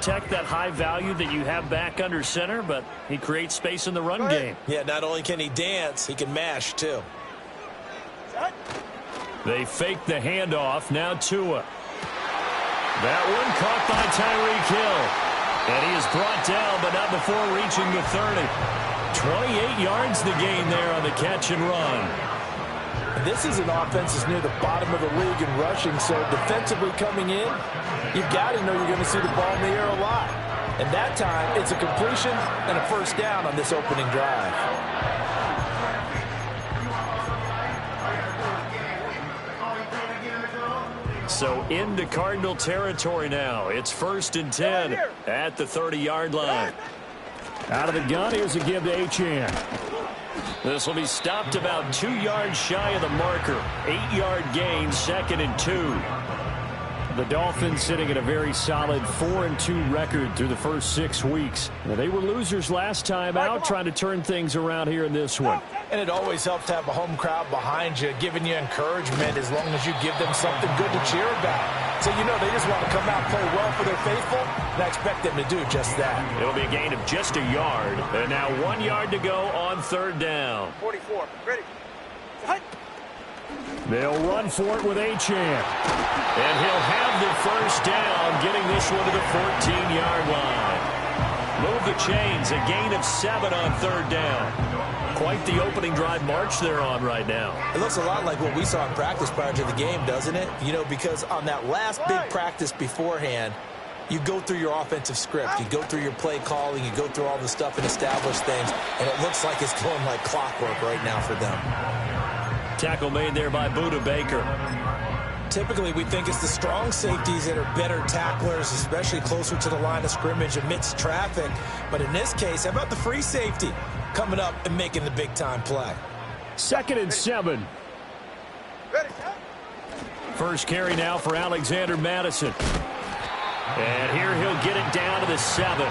protect that high value that you have back under center, but he creates space in the run game. Yeah, not only can he dance, he can mash, too. They fake the handoff. Now Tua. That one caught by Tyreek Hill. And he is brought down, but not before reaching the 30. 28 yards the gain there on the catch and run. This is an offense that's near the bottom of the league in rushing, so defensively coming in, you've got to know you're going to see the ball in the air a lot. And that time, it's a completion and a first down on this opening drive. So into Cardinal territory now. It's 1st and 10 at the 30-yard line. Out of the gun, here's a give to Achane. This will be stopped about 2 yards shy of the marker. 8-yard gain, 2nd and 2. The Dolphins sitting at a very solid 4-2 record through the first 6 weeks. Now, they were losers last time out, trying to turn things around here in this one. And it always helps to have a home crowd behind you, giving you encouragement as long as you give them something good to cheer about. So, you know, they just want to come out and play well for their faithful, and I expect them to do just that. It'll be a gain of just a yard. And now 1 yard to go on 3rd down. 44, ready. They'll run for it with Achane. And he'll have the first down, getting this one to the 14-yard line. Move the chains, a gain of 7 on 3rd down. Quite the opening drive march they're on right now. It looks a lot like what we saw in practice prior to the game, doesn't it? You know, because on that last big practice beforehand, you go through your offensive script. You go through your play calling. You go through all the stuff and establish things. And it looks like it's going like clockwork right now for them. Tackle made there by Budda Baker. Typically, we think it's the strong safeties that are better tacklers, especially closer to the line of scrimmage amidst traffic. But in this case, how about the free safety coming up and making the big-time play? 2nd and 7. First carry now for Alexander Mattison. And here he'll get it down to the 7.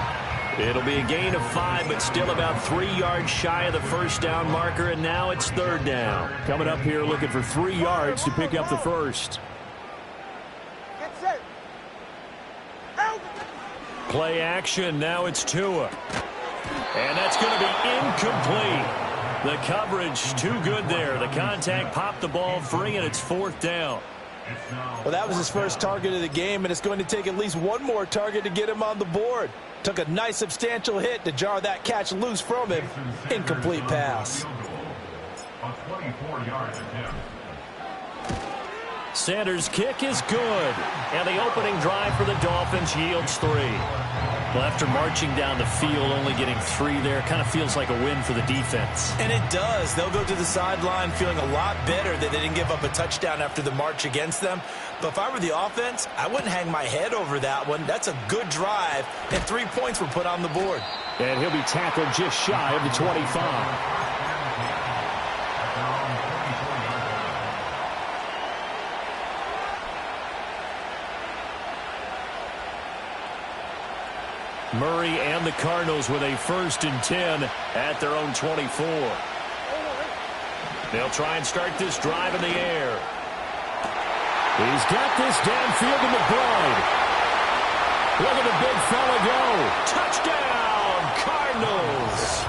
It'll be a gain of 5, but still about 3 yards shy of the first down marker, and now it's 3rd down. Coming up here looking for 3 yards to pick up the first. Play action, now it's Tua. And that's going to be incomplete. The coverage too good there. The contact popped the ball free, and it's 4th down. Well, that was his first target of the game, and it's going to take at least one more target to get him on the board. Took a nice substantial hit to jar that catch loose from him. Incomplete pass. Sanders' kick is good. And the opening drive for the Dolphins yields 3. Well, after marching down the field, only getting 3 there, kind of feels like a win for the defense. And it does. They'll go to the sideline feeling a lot better that they didn't give up a touchdown after the march against them. But if I were the offense, I wouldn't hang my head over that one. That's a good drive, and 3 points were put on the board. And he'll be tackled just shy of the 25. Murray and the Cardinals with a 1st and 10 at their own 24. They'll try and start this drive in the air. He's got this downfield to McBride. Look at the big fella go. Touchdown, Cardinals.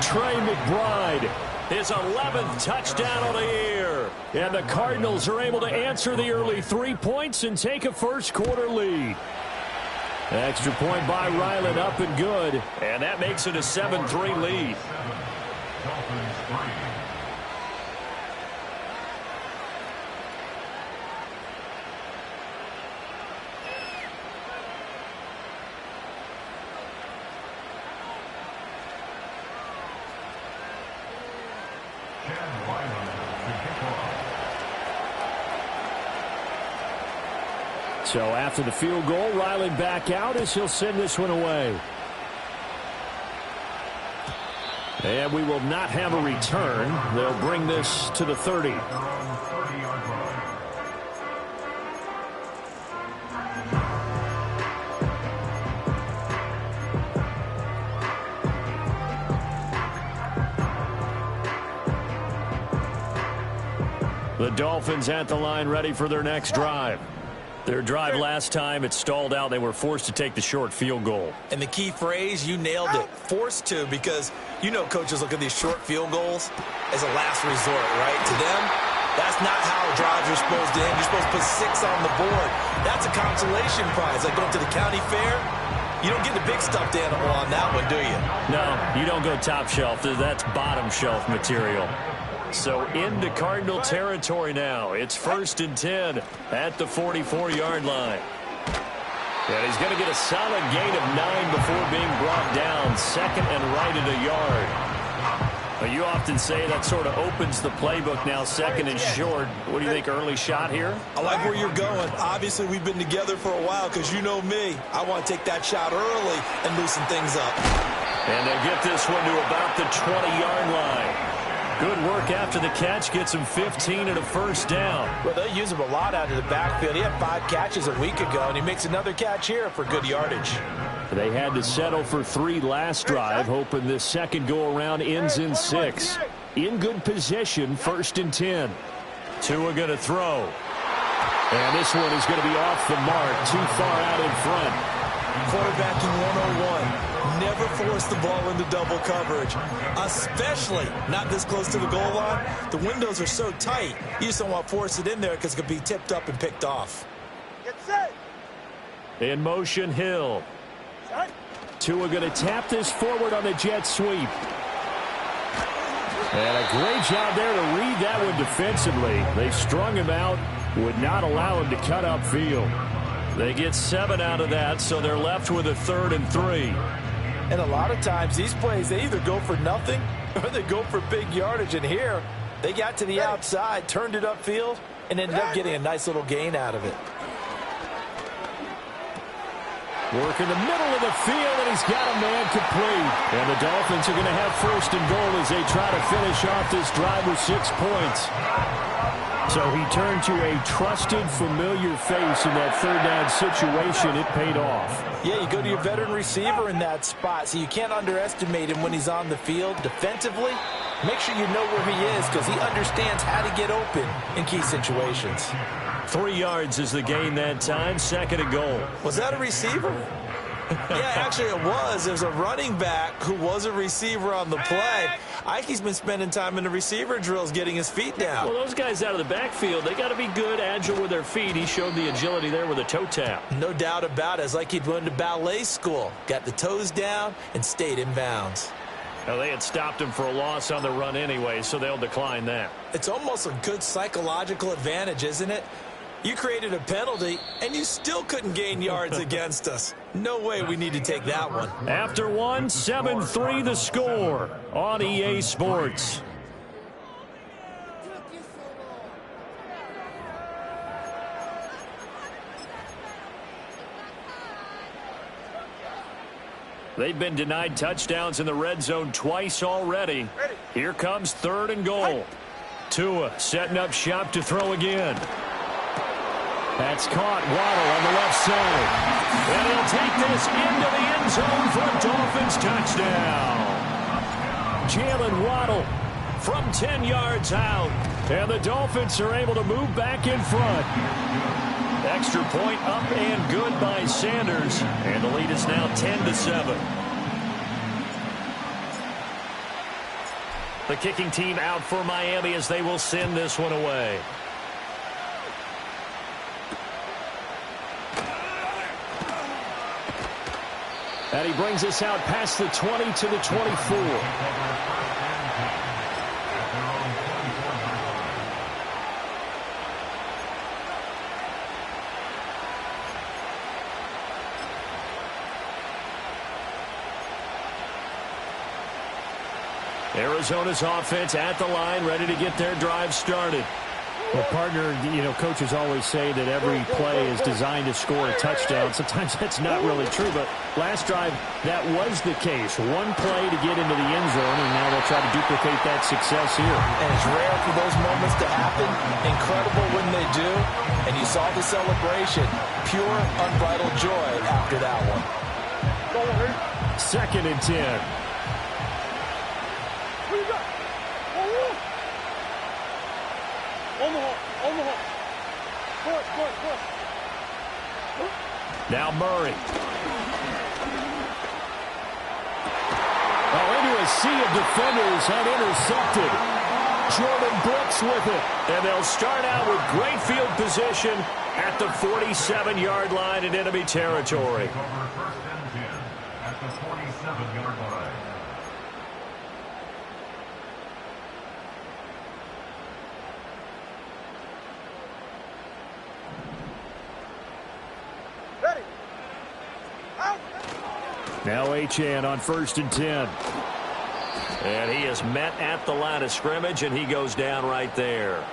Trey McBride, his 11th touchdown on the year. And the Cardinals are able to answer the early 3 points and take a first-quarter lead. Extra point by Ryland, up and good. And that makes it a 7-3 lead. So after the field goal, Ryland back out as he'll send this one away. And we will not have a return. They'll bring this to the 30. The Dolphins at the line ready for their next drive. Their drive last time, it stalled out. They were forced to take the short field goal. And the key phrase, you nailed it, forced to, because you know coaches look at these short field goals as a last resort, right? To them, that's not how drives are supposed to end. You're supposed to put 6 on the board. That's a consolation prize, like going to the county fair. You don't get the big stuffed animal on that one, do you? No, you don't go top shelf. That's bottom shelf material. So into Cardinal territory now. It's 1st and 10 at the 44-yard line. And he's going to get a solid gain of 9 before being brought down. 2nd and right at a yard. You often say that sort of opens the playbook now, 2nd and short. What do you think, early shot here? I like where you're going. Obviously, we've been together for a while because you know me. I want to take that shot early and loosen things up. And they get this one to about the 20-yard line. Good work after the catch. Gets him 15 and a first down. Well, they use him a lot out of the backfield. He had 5 catches a week ago, and he makes another catch here for good yardage. They had to settle for 3 last drive, hoping this second go-around ends in 6. In good position, 1st and 10. Tua going to throw. And this one is going to be off the mark, too far out in front. Quarterbacking 101. Never force the ball into double coverage, especially not this close to the goal line. The windows are so tight, you just don't want to force it in there because it could be tipped up and picked off. Get set. In motion, Hill. Tua going to tap this forward on the jet sweep. And a great job there to read that one defensively. They strung him out, would not allow him to cut upfield. They get 7 out of that, so they're left with a 3rd and 3. And a lot of times these plays, they either go for nothing or they go for big yardage. And here, they got to the outside, turned it upfield, and ended up getting a nice little gain out of it. Work in the middle of the field, and he's got a man complete. And the Dolphins are going to have 1st and goal as they try to finish off this drive with 6 points. So he turned to a trusted, familiar face in that 3rd down situation. It paid off. Yeah, you go to your veteran receiver in that spot, so you can't underestimate him when he's on the field. Defensively, make sure you know where he is because he understands how to get open in key situations. 3 yards is the gain that time, 2nd and goal. Was that a receiver? Yeah, actually it was. There's a running back who was a receiver on the play. Ike's been spending time in the receiver drills getting his feet down. Well, those guys out of the backfield, they got to be good, agile with their feet. He showed the agility there with a toe tap. No doubt about it. It's like he'd went to ballet school. Got the toes down and stayed in bounds. Now, they had stopped him for a loss on the run anyway, so they'll decline that. It's almost a good psychological advantage, isn't it? You created a penalty, and you still couldn't gain yards against us. No way we need to take that one. After one, 7-3 the score on EA Sports. They've been denied touchdowns in the red zone twice already. Here comes 3rd and goal. Tua setting up shop to throw again. That's caught. Waddle on the left side. And he'll take this into the end zone for a Dolphins touchdown. Jalen Waddle from 10 yards out. And the Dolphins are able to move back in front. Extra point up and good by Sanders. And the lead is now 10-7. The kicking team out for Miami as they will send this one away. And he brings us out past the 20 to the 24. Arizona's offense at the line, ready to get their drive started. Well, partner, coaches always say that every play is designed to score a touchdown. Sometimes that's not really true, but last drive, that was the case. One play to get into the end zone, and now they'll try to duplicate that success here. And it's rare for those moments to happen. Incredible when they do. And you saw the celebration. Pure, unbridled joy after that one. 2nd and 10. Now Murray. Oh, into a sea of defenders and intercepted. Jordan Brooks with it. And they'll start out with great field position at the 47-yard line in enemy territory. First and 10 at the 47-yard line. Now Achane on 1st and 10. And he is met at the line of scrimmage, and he goes down right there.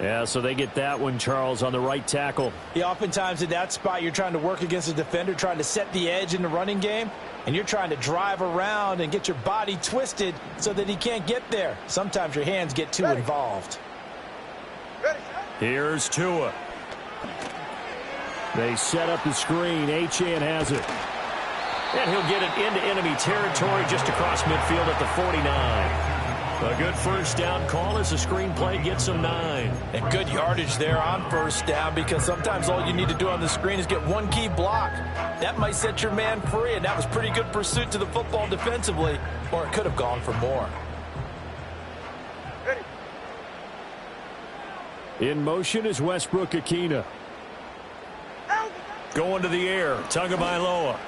Yeah, so they get that one, Charles, on the right tackle. Yeah, oftentimes in that spot, you're trying to work against a defender, trying to set the edge in the running game, and you're trying to drive around and get your body twisted so that he can't get there. Sometimes your hands get too involved. Here's Tua. They set up the screen. Achane has it. And he'll get it into enemy territory just across midfield at the 49. A good first down call as the screenplay gets him 9. And good yardage there on first down, because sometimes all you need to do on the screen is get one key block. That might set your man free, and that was pretty good pursuit to the football defensively, or it could have gone for more. In motion is Westbrook-Ikhine. Going to the air, Tagovailoa.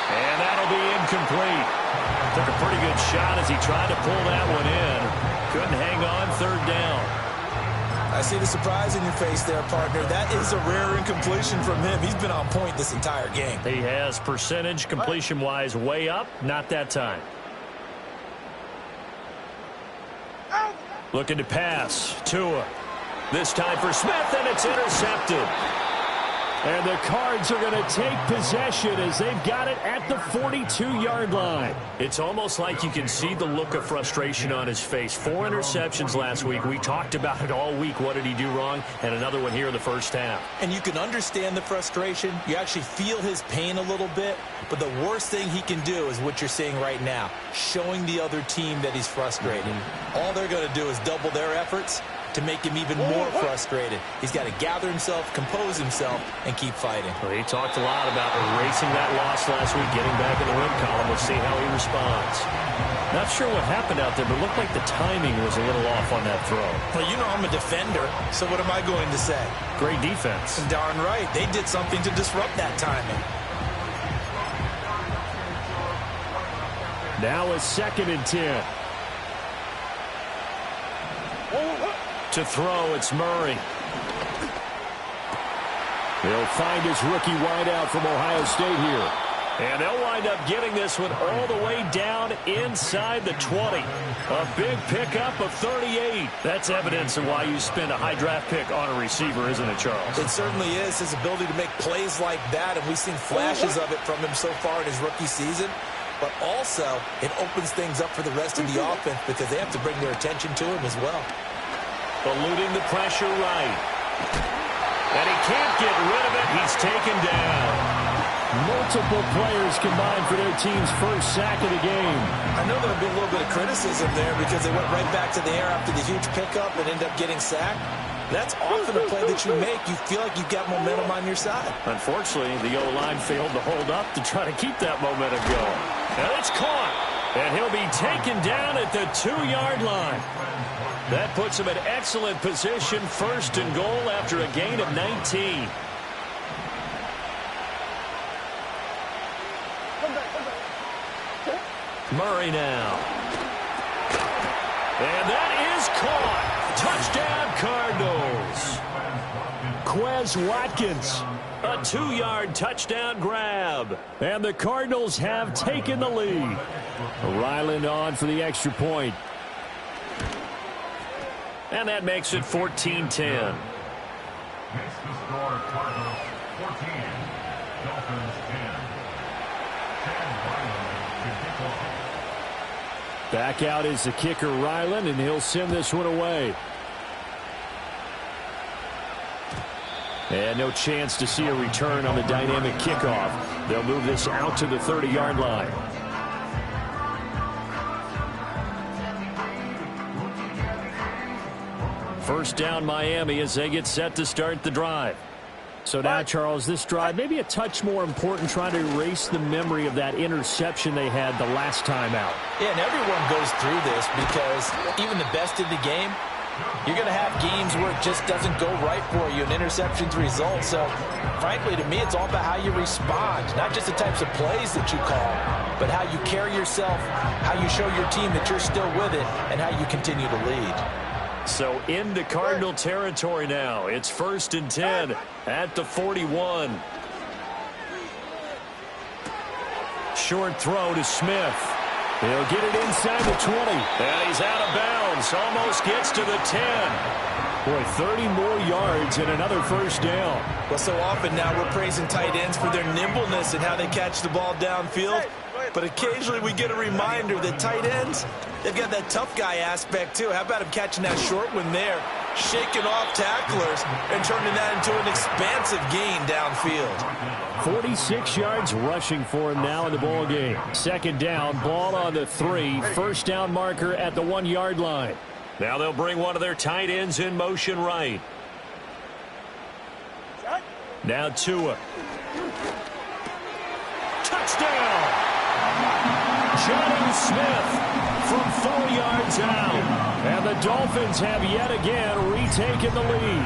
And that'll be incomplete. Took a pretty good shot as he tried to pull that one in. Couldn't hang on, 3rd down. I see the surprise in your face there, partner. That is a rare incompletion from him. He's been on point this entire game. He has percentage completion-wise way up. Not that time. Looking to pass. Tua. This time for Smith, and it's intercepted. And the Cards are going to take possession as they've got it at the 42-yard line. It's almost like you can see the look of frustration on his face. 4 interceptions last week. We talked about it all week. What did he do wrong? And another one here in the first half. And you can understand the frustration. You actually feel his pain a little bit. But the worst thing he can do is what you're seeing right now, showing the other team that he's frustrated. All they're going to do is double their efforts to make him even more frustrated. He's got to gather himself, compose himself, and keep fighting. Well, he talked a lot about erasing that loss last week, getting back in the win column. We'll see how he responds. Not sure what happened out there, but it looked like the timing was a little off on that throw. Well, you know I'm a defender, so what am I going to say? Great defense. Darn right. They did something to disrupt that timing. Now a 2nd and 10. To throw, it's Murray. They'll find his rookie wideout from Ohio State here. And they'll wind up getting this one all the way down inside the 20. A big pickup of 38. That's evidence of why you spend a high draft pick on a receiver, isn't it, Charles? It certainly is, his ability to make plays like that, and we've seen flashes of it from him so far in his rookie season. But also, it opens things up for the rest of the offense because they have to bring their attention to him as well. Eluding the pressure right. And he can't get rid of it. He's taken down. Multiple players combined for their team's first sack of the game. I know there'll be a little bit of criticism there because they went right back to the air after the huge pickup and end up getting sacked. That's often a play that you make. You feel like you've got momentum on your side. Unfortunately, the O-line failed to hold up to try to keep that momentum going. And it's caught. And he'll be taken down at the 2-yard line. That puts him in excellent position, 1st and goal after a gain of 19. Murray now. And that is caught. Touchdown, Cardinals. Quez Watkins. A 2-yard touchdown grab. And the Cardinals have taken the lead. Ryland on for the extra point. And that makes it 14-10. Makes the score Cardinals 14, Dolphins 10. Back out is the kicker, Ryland, and he'll send this one away. And no chance to see a return on the dynamic kickoff. They'll move this out to the 30-yard line. First down Miami as they get set to start the drive. So now, Charles, this drive maybe a touch more important, trying to erase the memory of that interception they had the last time out. Yeah, and everyone goes through this because even the best in the game, you're going to have games where it just doesn't go right for you, and interceptions result. So, frankly, to me, it's all about how you respond, not just the types of plays that you call, but how you carry yourself, how you show your team that you're still with it, and how you continue to lead. So into Cardinal territory now. It's 1st and 10 at the 41. Short throw to Smith. He'll get it inside the 20. And he's out of bounds. Almost gets to the 10. Boy, 30 more yards and another first down. Well, so often now we're praising tight ends for their nimbleness and how they catch the ball downfield. But occasionally we get a reminder that tight ends, they've got that tough guy aspect too. How about him catching that short one there, shaking off tacklers, and turning that into an expansive gain downfield. 46 yards rushing for him now in the ball game. Second down, ball on the 3. First down marker at the 1-yard line. Now they'll bring one of their tight ends in motion right. Now Tua. Touchdown! Jonnu Smith from 4 yards out. And the Dolphins have yet again retaken the lead.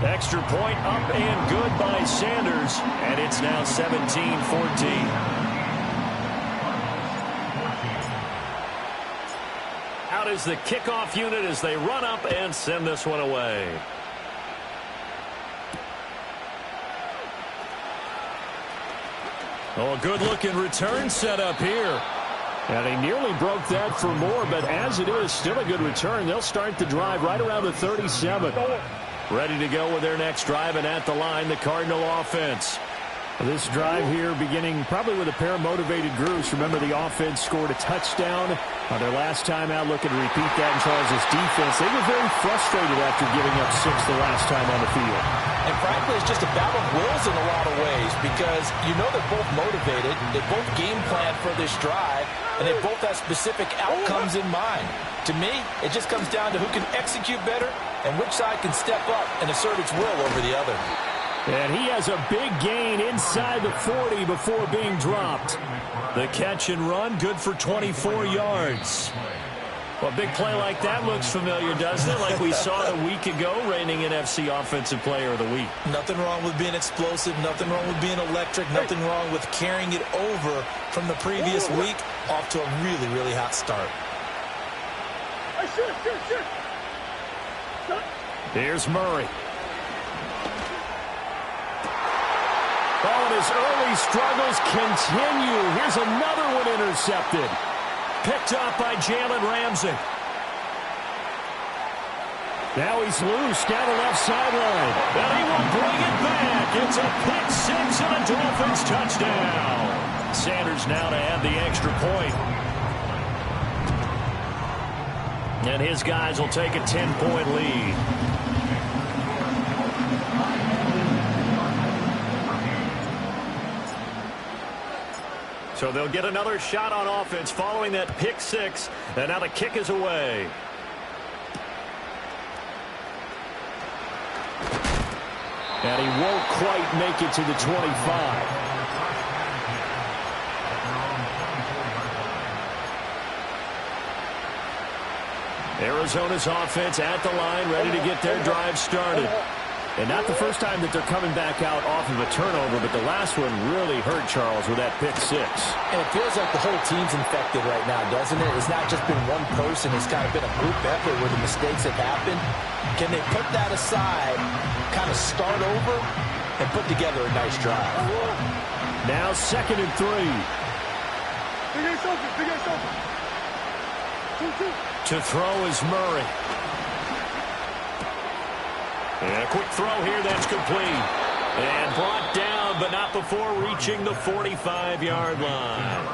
Extra point up and good by Sanders. And it's now 17-14. Out is the kickoff unit as they run up and send this one away. Oh, a good-looking return set up here. And he nearly broke that for more, but as it is, still a good return. They'll start the drive right around the 37. Ready to go with their next drive, and at the line, the Cardinal offense. This drive here beginning probably with a pair of motivated groups. Remember, the offense scored a touchdown on their last time out. Looking to repeat that in Charles' defense. They were very frustrated after giving up 6 the last time on the field. And frankly, it's just a battle of wills in a lot of ways because you know they're both motivated, they both game plan for this drive, and they both have specific outcomes in mind. To me, it just comes down to who can execute better and which side can step up and assert its will over the other. And he has a big gain inside the 40 before being dropped. The catch and run, good for 24 yards. Well, a big play like that looks familiar, doesn't it? Like we saw a week ago, reigning NFC Offensive Player of the Week. Nothing wrong with being explosive, nothing wrong with being electric, nothing wrong with carrying it over from the previous week off to a really, really hot start. Here's Murray. Oh, and his early struggles continue. Here's another one intercepted. Picked up by Jalen Ramsey. Now he's loose down the left sideline. And he will bring it back. It's a pick 6 and a Dolphins touchdown. Sanders now to add the extra point. And his guys will take a 10-point lead. So they'll get another shot on offense following that pick 6. And now the kick is away. And he won't quite make it to the 25. Arizona's offense at the line, ready to get their drive started. And not the first time that they're coming back out off of a turnover, but the last one really hurt Charles with that pick 6. And it feels like the whole team's infected right now, doesn't it? It's not just been one person. It's kind of been a group effort where the mistakes have happened. Can they put that aside, kind of start over, and put together a nice drive? Now 2nd and 3. To throw is Murray. And a quick throw here, that's complete. And brought down, but not before reaching the 45-yard line.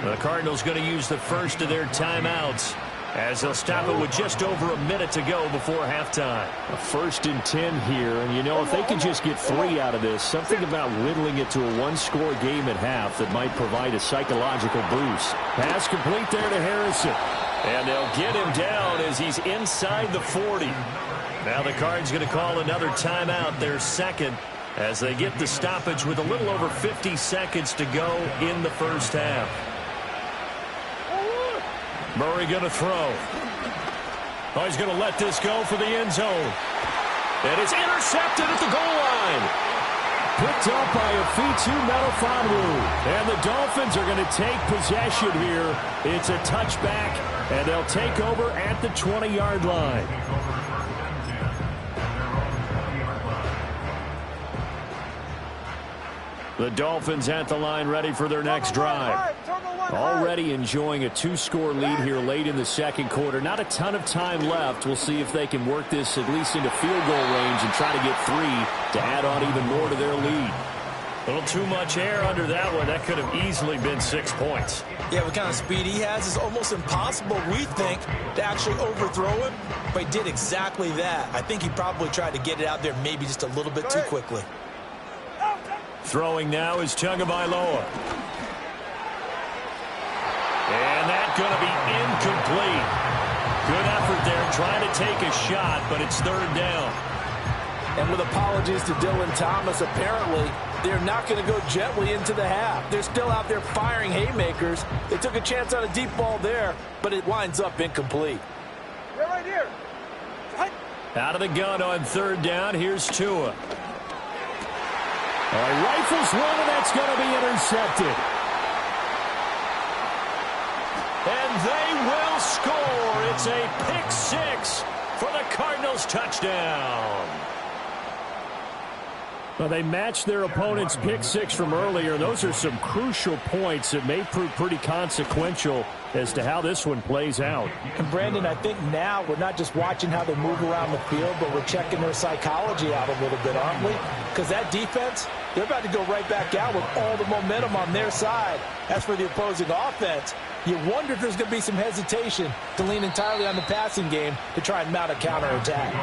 The Cardinals going to use the first of their timeouts as they'll stop it with just over a minute to go before halftime. A 1st and 10 here, and you know, if they can just get 3 out of this, something about whittling it to a one-score game at half that might provide a psychological boost. Pass complete there to Harrison. And they'll get him down as he's inside the 40. Now the Cards going to call another timeout, their second, as they get the stoppage with a little over 50 seconds to go in the first half. Murray going to throw. Oh, he's going to let this go for the end zone. And it's intercepted at the goal line. Picked up by Afitu Melifonwu. And the Dolphins are going to take possession here. It's a touchback, and they'll take over at the 20-yard line. The Dolphins at the line ready for their next drive. Already enjoying a 2-score lead here late in the second quarter. Not a ton of time left. We'll see if they can work this at least into field goal range and try to get 3 to add on even more to their lead. A little too much air under that one. That could have easily been 6 points. Yeah, what kind of speed he has is almost impossible, we think, to actually overthrow him. But he did exactly that. I think he probably tried to get it out there maybe just a little bit too quickly. Throwing now is Tagovailoa. And that's going to be incomplete. Good effort there trying to take a shot, but it's third down. And with apologies to Dylan Thomas, apparently they're not going to go gently into the half. They're still out there firing haymakers. They took a chance on a deep ball there, but it winds up incomplete. Right here. Out of the gun on third down, here's Tua. Rifles one, and that's going to be intercepted. And they will score. It's a pick 6 for the Cardinals touchdown. Well, they matched their opponent's pick 6 from earlier. Those are some crucial points that may prove pretty consequential as to how this one plays out. And Brandon, I think now we're not just watching how they move around the field, but we're checking their psychology out a little bit, aren't we? Because that defense, they're about to go right back out with all the momentum on their side. As for the opposing offense, you wonder if there's going to be some hesitation to lean entirely on the passing game to try and mount a counterattack.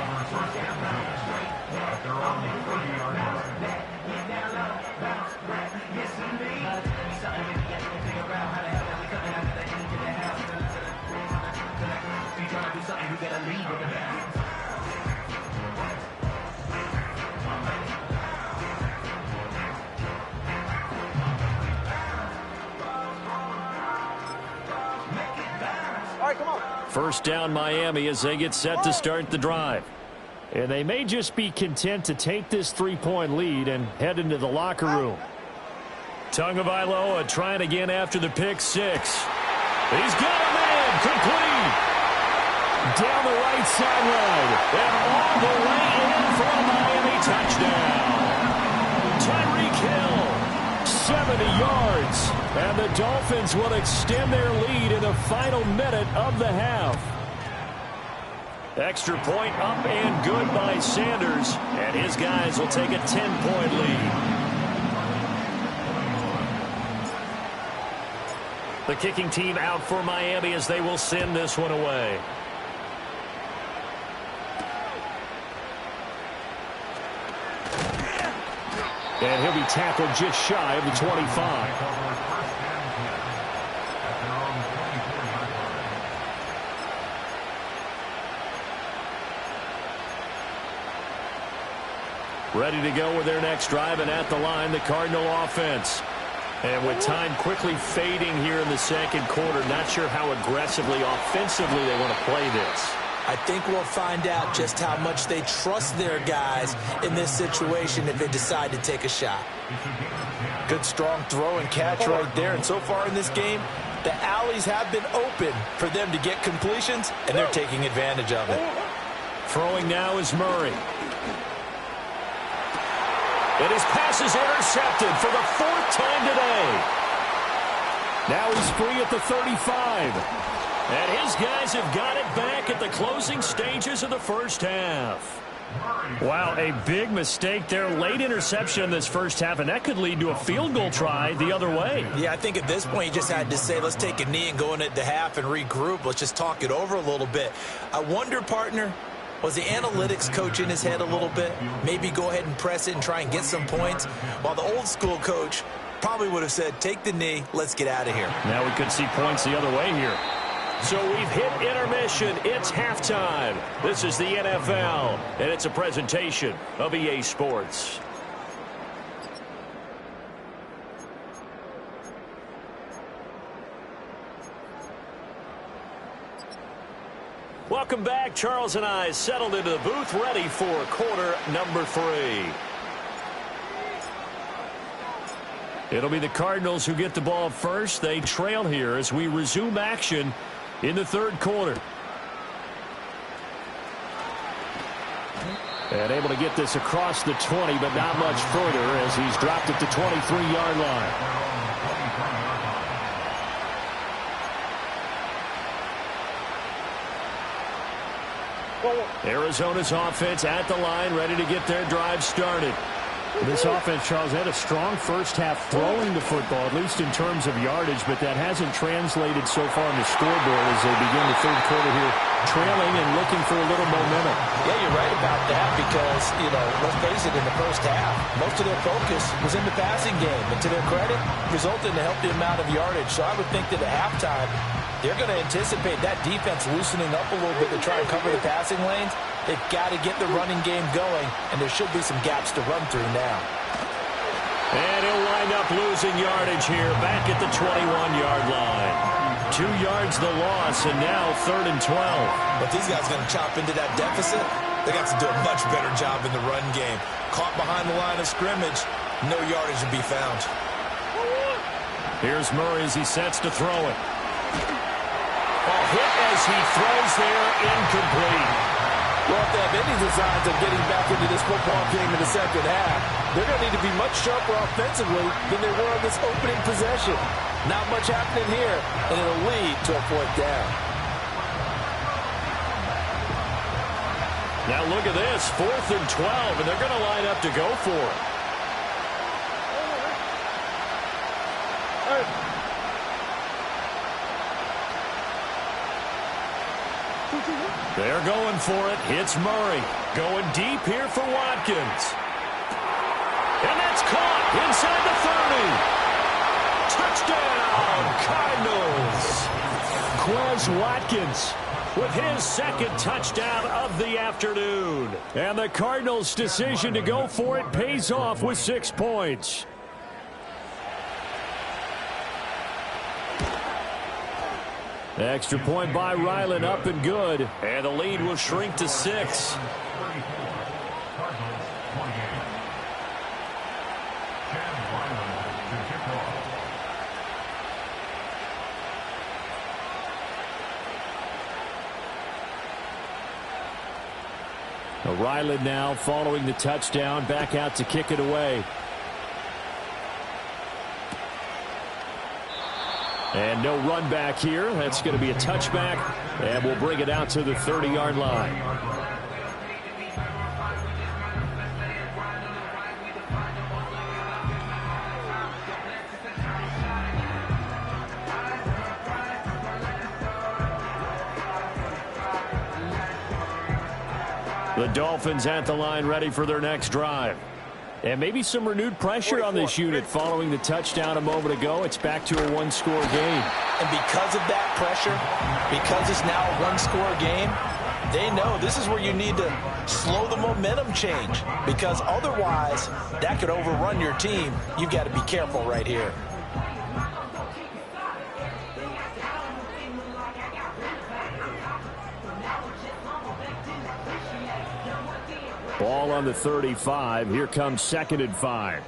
First down Miami as they get set to start the drive. And they may just be content to take this 3-point lead and head into the locker room. Tagovailoa trying again after the pick 6. He's got a man complete. Down the right sideline. And all the way in for a Miami touchdown. Tyreek Hill, 70 yards. And the Dolphins will extend their lead in the final minute of the half. Extra point up and good by Sanders. And his guys will take a 10-point lead. The kicking team out for Miami as they will send this one away. And he'll be tackled just shy of the 25. Ready to go with their next drive, and at the line, the Cardinal offense. And with time quickly fading here in the second quarter, not sure how aggressively, offensively they want to play this. I think we'll find out just how much they trust their guys in this situation if they decide to take a shot. Good strong throw and catch right there. And so far in this game, the alleys have been open for them to get completions, and they're taking advantage of it. Throwing now is Murray. And his pass is intercepted for the 4th time today. Now he's free at the 35. And his guys have got it back at the closing stages of the first half. Wow, a big mistake there. Late interception in this first half, and that could lead to a field goal try the other way. Yeah, I think at this point you just had to say, let's take a knee and go into the half and regroup. Let's just talk it over a little bit. I wonder, partner, was the analytics coach in his head a little bit? Maybe go ahead and press it and try and get some points, while the old school coach probably would have said, take the knee, let's get out of here. Now we could see points the other way here. So we've hit intermission. It's halftime. This is the NFL, and it's a presentation of EA Sports. Welcome back. Charles and I settled into the booth, ready for quarter number 3. It'll be the Cardinals who get the ball first. They trail here as we resume action in the third quarter. And able to get this across the 20, but not much further as he's dropped at the 23-yard line. Arizona's offense at the line, ready to get their drive started. This offense, Charles, had a strong first half throwing the football, at least in terms of yardage, but that hasn't translated so far on the scoreboard as they begin the third quarter here, trailing and looking for a little momentum. Yeah, you're right about that because, let's face it, in the first half, most of their focus was in the passing game. And to their credit, resulted in a healthy amount of yardage. So I would think that at halftime, they're going to anticipate that defense loosening up a little bit to try and cover the passing lanes. They've got to get the running game going, and there should be some gaps to run through now. And he'll wind up losing yardage here, back at the 21-yard line. 2 yards the loss, and now 3rd and 12. But these guys are going to chop into that deficit. They got to do a much better job in the run game. Caught behind the line of scrimmage, no yardage to be found. Here's Murray as he sets to throw it. Ball hit as he throws there, incomplete. Well, if they have any designs of getting back into this football game in the second half, they're going to need to be much sharper offensively than they were on this opening possession. Not much happening here, and it'll lead to a 4th down. Now look at this, 4th and 12, and they're going to line up to go for it. They're going for it. Hits Murray. Going deep here for Watkins. And that's caught inside the 30. Touchdown, Cardinals. Quez Watkins with his 2nd touchdown of the afternoon. And the Cardinals' decision to go for it pays off with 6 points. Extra point by Ryland, up and good. And the lead will shrink to 6. Ryland now following the touchdown, back out to kick it away. And no run back here. That's going to be a touchback, and we'll bring it out to the 30-yard line. The Dolphins at the line, ready for their next drive. And maybe some renewed pressure on this unit following the touchdown a moment ago. It's back to a 1-score game. And because of that pressure, because it's now a 1-score game, they know this is where you need to slow the momentum change. Because otherwise, that could overrun your team. You've got to be careful right here. Ball on the 35. Here comes 2nd and 5.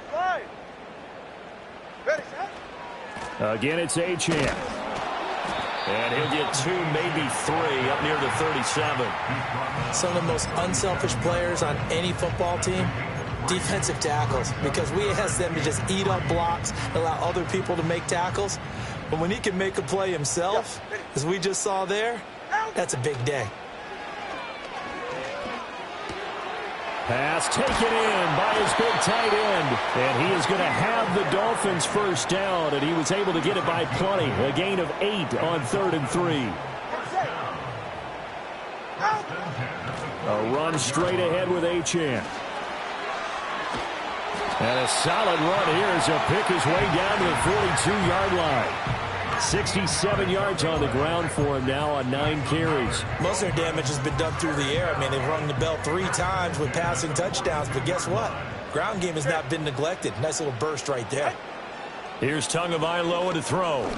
Again, it's Achane. And he'll get 2, maybe 3 up near the 37. Some of the most unselfish players on any football team, defensive tackles. Because we ask them to just eat up blocks, allow other people to make tackles. But when he can make a play himself, as we just saw there, that's a big day. Pass taken in by his big tight end. And he is going to have the Dolphins' first down, and he was able to get it by plenty. A gain of 8 on 3rd and 3. A run straight ahead with Achane. And a solid run here as he'll pick his way down to the 42-yard line. 67 yards on the ground for him now on 9 carries. Most of their damage has been done through the air. I mean, they've rung the bell 3 times with passing touchdowns, but guess what? Ground game has not been neglected. Nice little burst right there. Here's Tagovailoa to throw.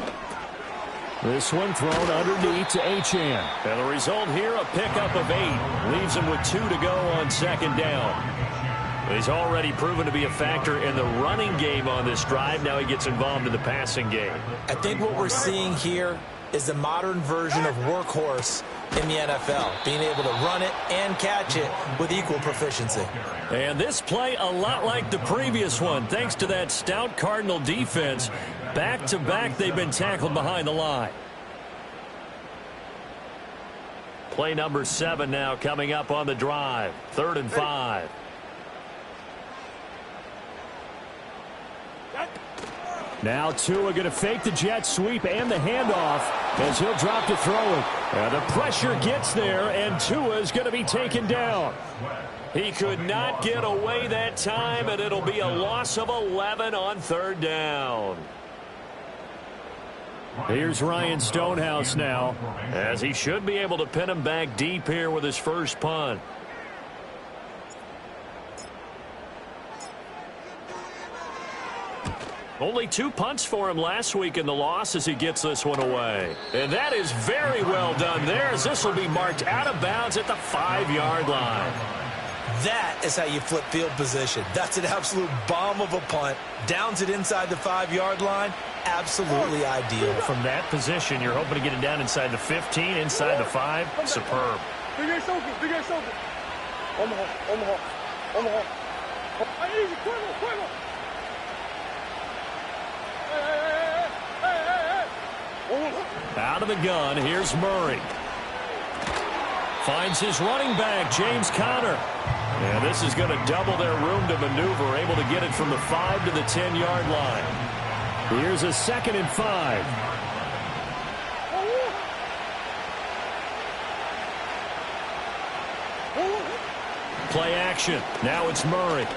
This one thrown underneath to Achane. And the result here, a pickup of 8. Leaves him with 2 to go on second down. He's already proven to be a factor in the running game on this drive. Now he gets involved in the passing game. I think what we're seeing here is the modern version of workhorse in the NFL, being able to run it and catch it with equal proficiency. And this play a lot like the previous one, thanks to that stout Cardinal defense. Back-to-back, they've been tackled behind the line. Play number 7 now coming up on the drive. 3rd and 5. Now Tua going to fake the jet sweep and the handoff as he'll drop to throw it. And the pressure gets there, and Tua is going to be taken down. He could not get away that time, and it'll be a loss of 11 on 3rd down. Here's Ryan Stonehouse now, as he should be able to pin him back deep here with his first punt. Only 2 punts for him last week in the loss as he gets this one away. And that is very well done there, as this will be marked out of bounds at the 5-yard line. That is how you flip field position. That's an absolute bomb of a punt. Downs it inside the 5-yard line. Absolutely ideal. From that position, you're hoping to get it down inside the 15, inside the 5. Superb. Out of the gun, here's Murray. Finds his running back, James Conner. And this is going to double their room to maneuver, able to get it from the 5 to the 10-yard line. Here's a 2nd and 5. Play action. Now it's Murray.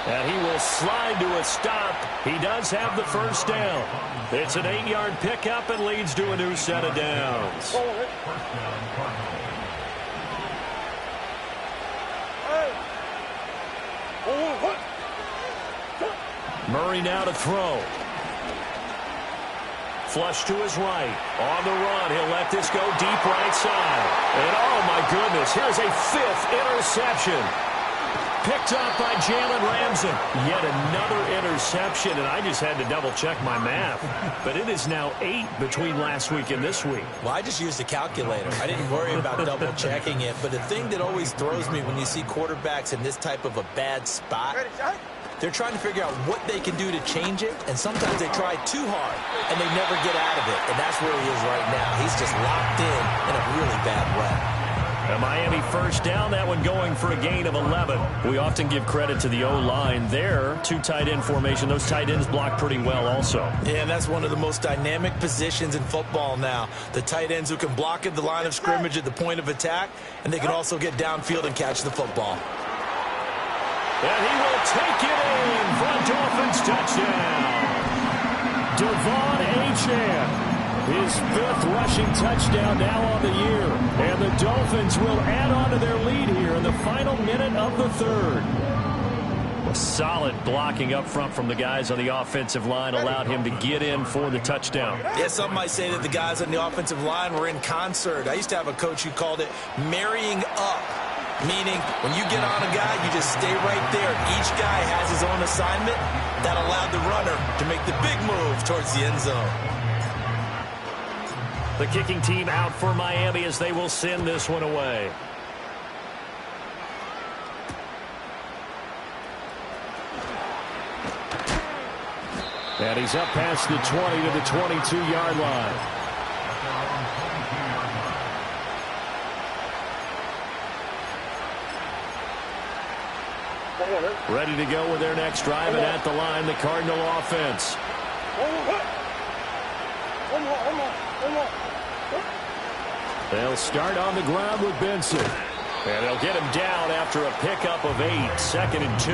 And he will slide to a stop. He does have the first down. It's an 8-yard pickup and leads to a new set of downs. Murray now to throw. Flush to his right. On the run, he'll let this go deep right side. And oh my goodness, here's a 5th interception. Picked up by Jalen Ramsey. Yet another interception, and I just had to double-check my math. But it is now 8 between last week and this week. Well, I just used a calculator. I didn't worry about double-checking it. But the thing that always throws me when you see quarterbacks in this type of a bad spot, they're trying to figure out what they can do to change it, and sometimes they try too hard, and they never get out of it. And that's where he is right now. He's just locked in a really bad way. A Miami first down, that one going for a gain of 11. We often give credit to the O-line there. 2 tight end formation. Those tight ends block pretty well also. Yeah, and that's one of the most dynamic positions in football now. The tight ends who can block at the line of scrimmage at the point of attack, and they can also get downfield and catch the football. And he will take it in for a Dolphins touchdown. Devon Achane. His 5th rushing touchdown now on the year. And the Dolphins will add on to their lead here in the final minute of the 3rd. A solid blocking up front from the guys on the offensive line allowed him to get in for the touchdown. Yeah, some might say that the guys on the offensive line were in concert. I used to have a coach who called it marrying up. Meaning, when you get on a guy, you just stay right there. Each guy has his own assignment. That allowed the runner to make the big move towards the end zone. The kicking team out for Miami as they will send this one away. And he's up past the 20 to the 22-yard line. Ready to go with their next drive, and at the line, the Cardinal offense. They'll start on the ground with Benson. And they'll get him down after a pickup of 8. 2nd and 2.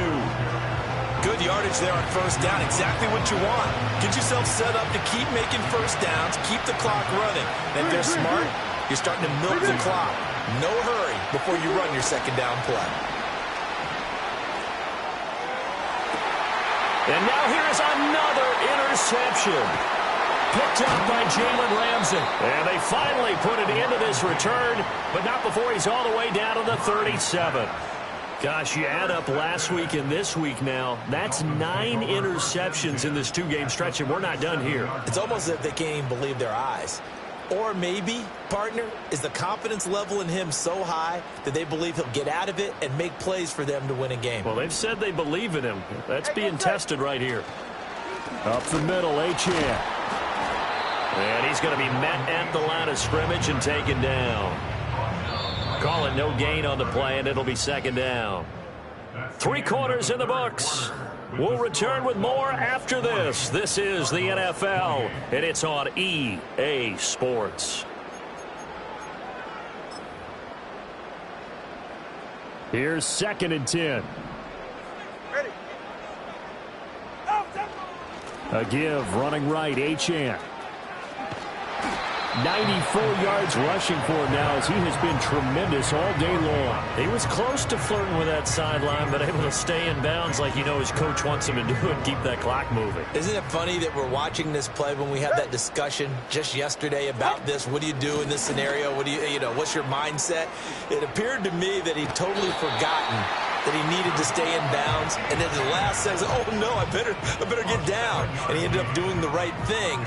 Good yardage there on first down. Exactly what you want. Get yourself set up to keep making first downs, keep the clock running. And if they're smart, you're starting to milk the clock. No hurry before you run your second down play. And now here's another interception. Picked up by Jalen Ramsey. And they finally put an end to this return, but not before he's all the way down to the 37. Gosh, you add up last week and this week now, that's 9 interceptions in this 2-game stretch, and we're not done here. It's almost as if they can't even believe their eyes. Or maybe, partner, is the confidence level in him so high that they believe he'll get out of it and make plays for them to win a game. Well, they've said they believe in him. That's being tested right here. Up the middle, Achane. And he's going to be met at the line of scrimmage and taken down. Call it no gain on the play, and it'll be second down. 3 quarters in the books. We'll return with more after this. This is the NFL, and it's on EA Sports. Here's 2nd and 10. Ready. A give, running right, Achane. 94 yards rushing for him now as he has been tremendous all day long. He was close to flirting with that sideline, but able to stay in bounds like his coach wants him to do and keep that clock moving. Isn't it funny that we're watching this play when we had that discussion just yesterday about this? What do you do in this scenario? What do what's your mindset? It appeared to me that he'd totally forgotten that he needed to stay in bounds, and then the last says, oh no, I better get down. And he ended up doing the right thing.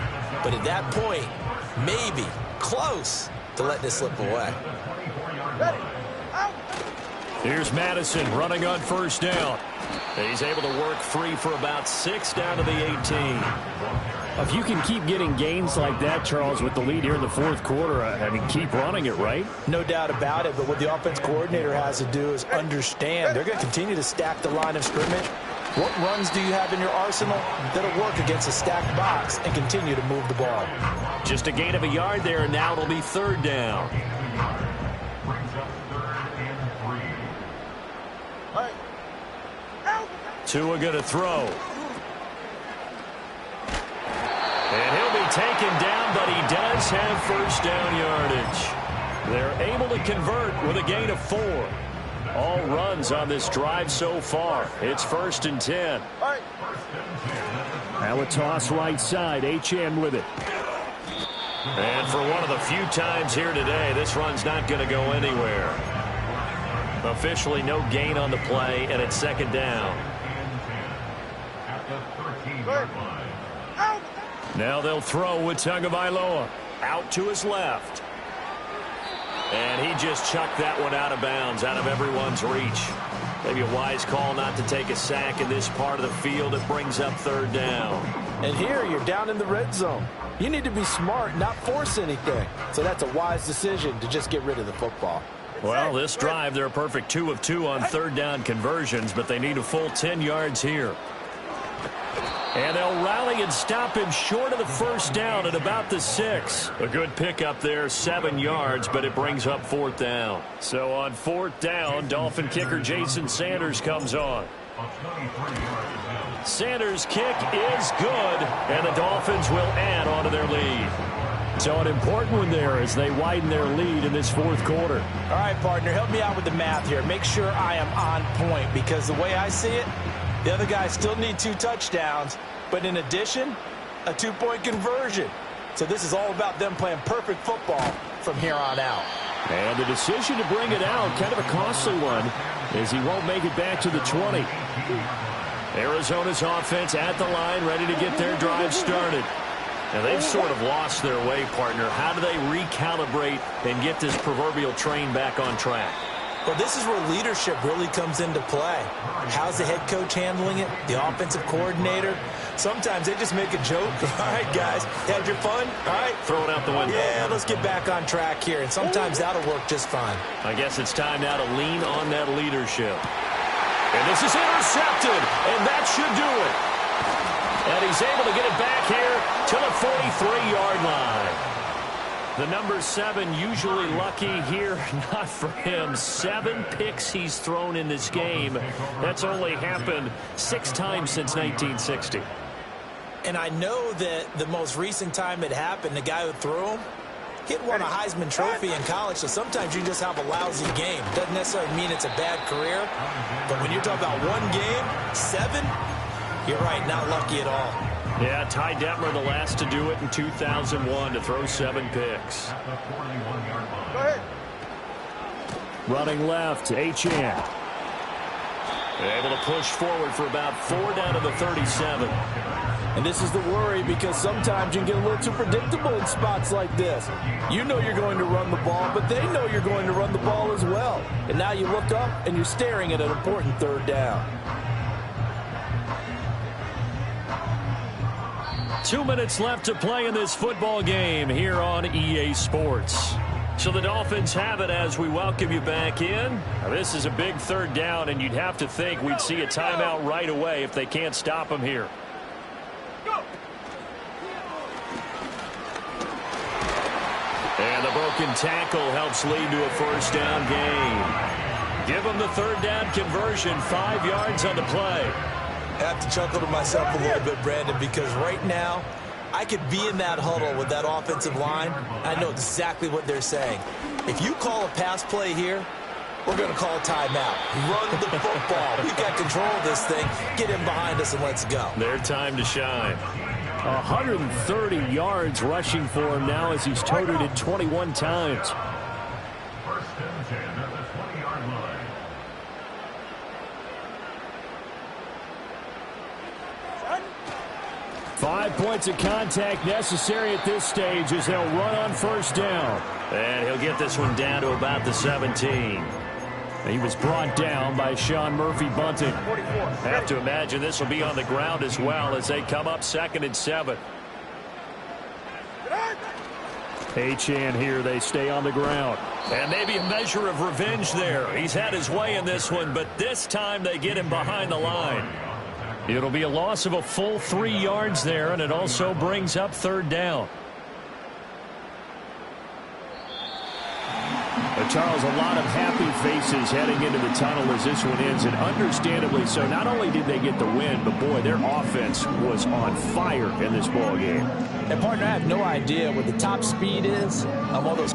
But at that point, maybe close to letting it slip away. Ready. Out. Here's Madison running on first down. He's able to work free for about 6 down to the 18. If you can keep getting gains like that, Charles, with the lead here in the fourth quarter, keep running it, right? No doubt about it, but what the offense coordinator has to do is understand they're going to continue to stack the line of scrimmage. What runs do you have in your arsenal that'll work against a stacked box and continue to move the ball? Just a gain of a yard there, and now it'll be 3rd down. Brings up 3rd and 3. Right. Out. Tua going to throw. And he'll be taken down, but he does have first down yardage. They're able to convert with a gain of 4. All runs on this drive so far. It's 1st and 10. Right. Now a toss right side. Achane with it. And for one of the few times here today, this run's not going to go anywhere. Officially no gain on the play, and it's 2nd down. At the 13-yard line. Out. Now they'll throw with Tagovailoa. Out to his left. And he just chucked that one out of bounds, out of everyone's reach. Maybe a wise call not to take a sack in this part of the field. It brings up 3rd down. And here you're down in the red zone. You need to be smart, not force anything. So that's a wise decision to just get rid of the football. Well, this drive, they're a perfect 2 of 2 on 3rd down conversions, but they need a full 10 yards here. And they'll rally and stop him short of the first down at about the 6. A good pickup there, 7 yards, but it brings up 4th down. So on 4th down, Dolphin kicker Jason Sanders comes on. Sanders' kick is good, and the Dolphins will add on to their lead. So an important one there as they widen their lead in this 4th quarter. All right, partner, help me out with the math here. Make sure I am on point, because the way I see it, the other guys still need 2 touchdowns, but in addition, a 2-point conversion. So this is all about them playing perfect football from here on out. And the decision to bring it out, kind of a costly one, as he won't make it back to the 20. Arizona's offense at the line, ready to get their drive started. Now they've sort of lost their way, partner. How do they recalibrate and get this proverbial train back on track? Well, this is where leadership really comes into play. How's the head coach handling it? The offensive coordinator? Sometimes they just make a joke. All right, guys, had your fun? All right. Throw it out the window. Yeah, let's get back on track here. And sometimes that'll work just fine. I guess it's time now to lean on that leadership. And this is intercepted, and that should do it. And he's able to get it back here to the 43-yard line. The number 7 usually lucky here. Not for him. 7 picks he's thrown in this game. That's only happened 6 times since 1960. And I know that the most recent time it happened, the guy who threw him, he had won a Heisman Trophy in college, so sometimes you just have a lousy game. Doesn't necessarily mean it's a bad career, but when you're talking about one game, 7, you're right, not lucky at all. Yeah, Ty Detmer, the last to do it in 2001, to throw 7 picks. Go ahead. Running left, Achane. Able to push forward for about 4 down to the 37. And this is the worry, because sometimes you can get a little too predictable in spots like this. You know you're going to run the ball, but they know you're going to run the ball as well. And now you look up and you're staring at an important 3rd down. 2 minutes left to play in this football game here on EA Sports. So the Dolphins have it as we welcome you back in. Now, this is a big 3rd down, and you'd have to think we'd see a timeout right away if they can't stop them here. And the broken tackle helps lead to a 1st down gain. Give them the 3rd down conversion, 5 yards on the play. I have to chuckle to myself a little bit, Brandon, because right now I could be in that huddle with that offensive line. I know exactly what they're saying. If you call a pass play here, we're going to call a timeout. Run the football. We've got control of this thing. Get him behind us and let's go. Their time to shine. 130 yards rushing for him now as he's toted it 21 times. 1st and 10 at the 20-yard line. Son. 5 points of contact necessary at this stage as they'll run on 1st down. And he'll get this one down to about the 17. He was brought down by Sean Murphy-Bunting. Have to imagine this will be on the ground as well as they come up 2nd and 7. Achane here, they stay on the ground. And maybe a measure of revenge there. He's had his way in this one, but this time they get him behind the line. It'll be a loss of a full 3 yards there, and it also brings up 3rd down. Charles, a lot of happy faces heading into the tunnel as this one ends, and understandably so. Not only did they get the win, but boy, their offense was on fire in this ball game. And partner, I have no idea what the top speed is on one of those